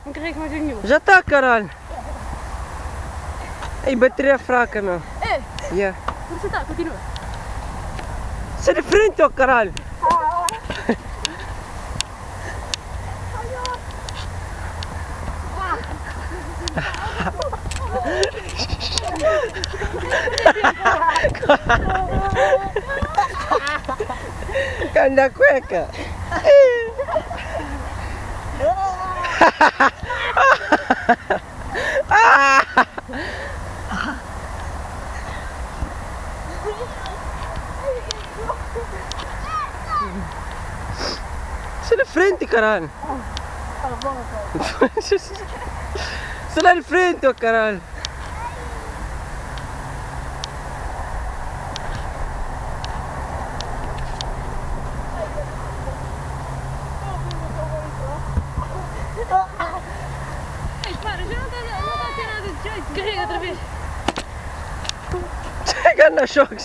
Não carrego mais nenhum. Já está, caralho. Ei, bateria fraca, meu. É? Yeah. Onde você tá? Continua. Sai de frente, ó, caralho. Canda cueca. Sai de frente, caralho. Sai lá de frente, ó, caralho. Ei, para, já não está a ter nada de jeito. Carrega outra vez. Chega na choque.